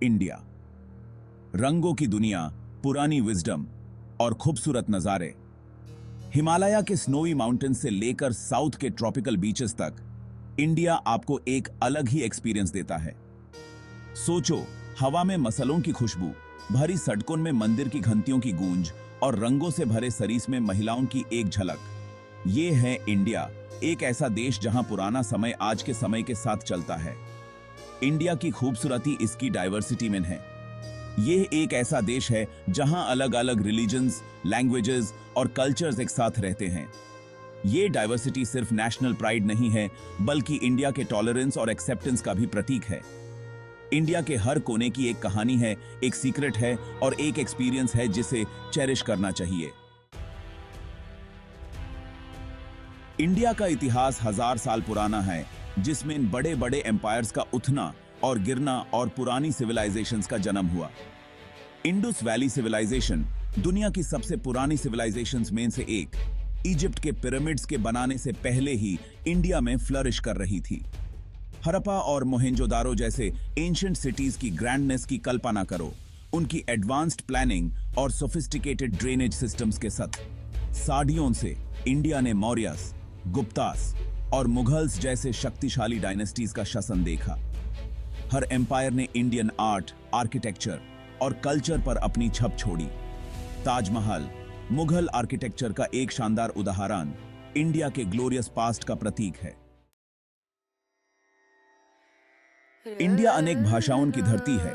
India. रंगों की दुनिया, पुरानी विजडम और खूबसूरत नजारे। हिमालय के स्नोवी माउंटेन से लेकर साउथ के ट्रॉपिकल बीचेस तक इंडिया आपको एक अलग ही एक्सपीरियंस देता है। सोचो, हवा में मसलों की खुशबू, भरी सड़कों में मंदिर की घंटियों की गूंज और रंगों से भरे सरीस में महिलाओं की एक झलक। ये है इंडिया, एक ऐसा देश जहां पुराना समय आज के समय के साथ चलता है। इंडिया की खूबसूरती इसकी डाइवर्सिटी में है। यह एक ऐसा देश है जहां अलग अलग रिलीजन्स, लैंग्वेजेस और कल्चर्स एक साथ रहते हैं। ये डाइवर्सिटी सिर्फ नेशनल प्राइड नहीं है, बल्कि इंडिया के टॉलरेंस और एक्सेप्टेंस का भी प्रतीक है। इंडिया के हर कोने की एक कहानी है, एक सीक्रेट है और एक एक्सपीरियंस है जिसे चेरिश करना चाहिए। इंडिया का इतिहास 1000 साल पुराना है, जिसमें बड़े बड़े एम्पायर्स का उठना और गिरना और पुरानी सिविलाइजेशंस का जन्म हुआ। इंडस वैली सिविलाइजेशन दुनिया की सबसे पुरानी सिविलाइजेशंस में से एक, इजिप्ट के पिरामिड्स के बनाने से पहले ही इंडिया में फ्लरिश कर रही थी। हड़प्पा और मोहेंजोदारो जैसे एंशिएंट सिटीज की ग्रैंडनेस की कल्पना करो, उनकी एडवांस्ड प्लानिंग और सोफिस्टिकेटेड ड्रेनेज सिस्टम्स के साथ। सदियों से इंडिया ने मौर्यस, गुप्तास और मुगल्स जैसे शक्तिशाली डायनेस्टीज का शासन देखा। हर एम्पायर ने इंडियन आर्ट, आर्किटेक्चर और कल्चर पर अपनी छप छोड़ी। ताजमहल मुगल आर्किटेक्चर का एक शानदार उदाहरण इंडिया के ग्लोरियस पास्ट का प्रतीक है। इंडिया अनेक भाषाओं की धरती है।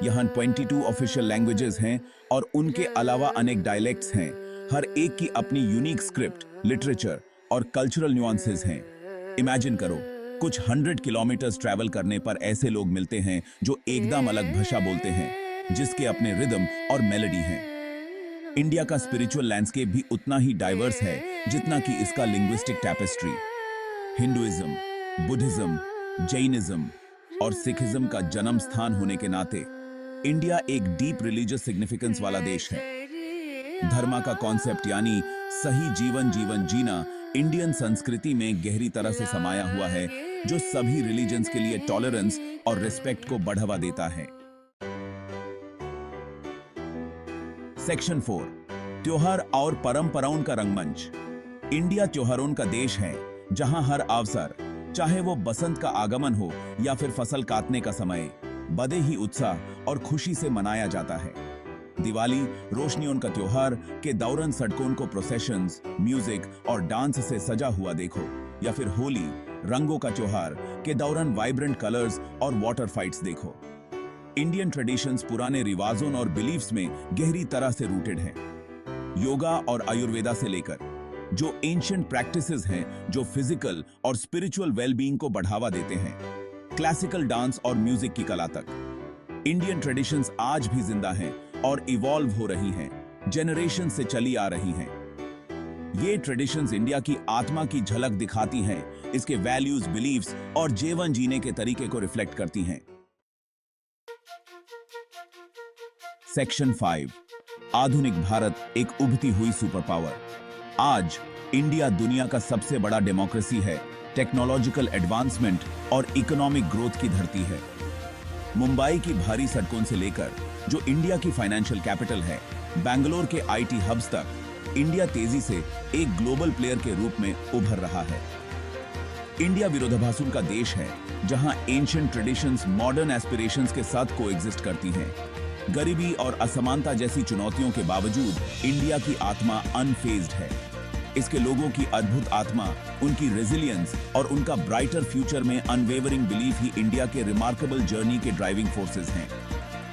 यहां 22 ऑफिशियल लैंग्वेजेस हैं और उनके अलावा अनेक डायलेक्ट्स हैं। हर एक की अपनी यूनिक स्क्रिप्ट, लिटरेचर और कल्चरल न्यूआंसेस हैं। इमेजिन करो, कुछ 100 किलोमीटर्स ट्रैवल करने पर ऐसे लोग मिलते हैं जो एकदम अलग भाषा बोलते हैं, जिसके अपने रिदम और मेलोडी हैं। इंडिया का स्पिरिचुअल लैंडस्केप भी उतना ही डाइवर्स है जितना कि इसका linguistic tapestry. Hinduism, Buddhism, Jainism और सिखिज्म का जन्म स्थान होने के नाते इंडिया एक डीप रिलीजियस सिग्निफिकेंस वाला देश है। धर्म का कॉन्सेप्ट यानी सही जीवन जीना इंडियन संस्कृति में गहरी तरह से समाया हुआ है, जो सभी रिलीजन्स के लिए टॉलरेंस और रिस्पेक्ट को बढ़ावा देता है। सेक्शन 4, त्योहार और परंपराओं का रंगमंच। इंडिया त्योहारों का देश है, जहां हर अवसर, चाहे वो बसंत का आगमन हो या फिर फसल काटने का समय, बड़े ही उत्साह और खुशी से मनाया जाता है। दिवाली रोशनियों का त्योहार के दौरान सड़कों को प्रोसेशंस, म्यूजिक और डांस से सजा हुआ देखो, या फिर होली रंगों का त्योहार के दौरान वाइब्रेंट कलर्स और वाटर फाइट्स देखो। इंडियन ट्रेडिशंस पुराने रिवाजों और बिलीफ्स में गहरी तरह से रूटेड है। योगा और आयुर्वेदा से लेकर जो एंशिएंट प्रैक्टिसेस हैं, जो फिजिकल और स्पिरिचुअल वेलबींग को बढ़ावा देते हैं, क्लासिकल डांस और म्यूजिक की कला तक, इंडियन ट्रेडिशंस आज भी जिंदा हैं और इवॉल्व हो रही हैं, जनरेशन से चली आ रही हैं। ये ट्रेडिशंस इंडिया की आत्मा की झलक दिखाती हैं, इसके वैल्यूज, बिलीफ्स और जीवन जीने के तरीके को रिफ्लेक्ट करती हैं। सेक्शन 5, आधुनिक भारत एक उभरती हुई सुपर पावर। आज इंडिया दुनिया का सबसे बड़ा डेमोक्रेसी है, टेक्नोलॉजिकल एडवांसमेंट और इकोनॉमिक ग्रोथ की धरती है। मुंबई की भारी सड़कों से लेकर जो इंडिया की फाइनेंशियल कैपिटल है, बेंगलोर के आईटी हब्स तक, इंडिया तेजी से एक ग्लोबल प्लेयर के रूप में उभर रहा है। इंडिया विरोधाभासों का देश है, जहां एंशिएंट ट्रेडिशंस मॉडर्न एस्पिरेशंस के साथ कोएग्जिस्ट करती हैं। गरीबी और असमानता जैसी चुनौतियों के बावजूद इंडिया की आत्मा अनफेज्ड है। इसके लोगों की अद्भुत आत्मा, उनकी रेजिलियंस और उनका ब्राइटर फ्यूचर में अनवेवरिंग बिलीफ ही इंडिया के रिमार्केबल जर्नी के ड्राइविंग फोर्सेस हैं।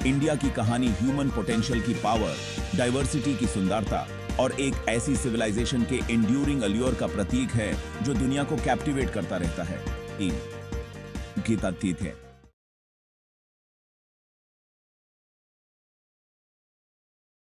इंडिया की कहानी ह्यूमन पोटेंशियल की पावर, डाइवर्सिटी की सुंदरता और एक ऐसी सिविलाइजेशन के एंड्यूरिंग अल्योर का प्रतीक है जो दुनिया को कैप्टिवेट करता रहता है। गीता तीत है।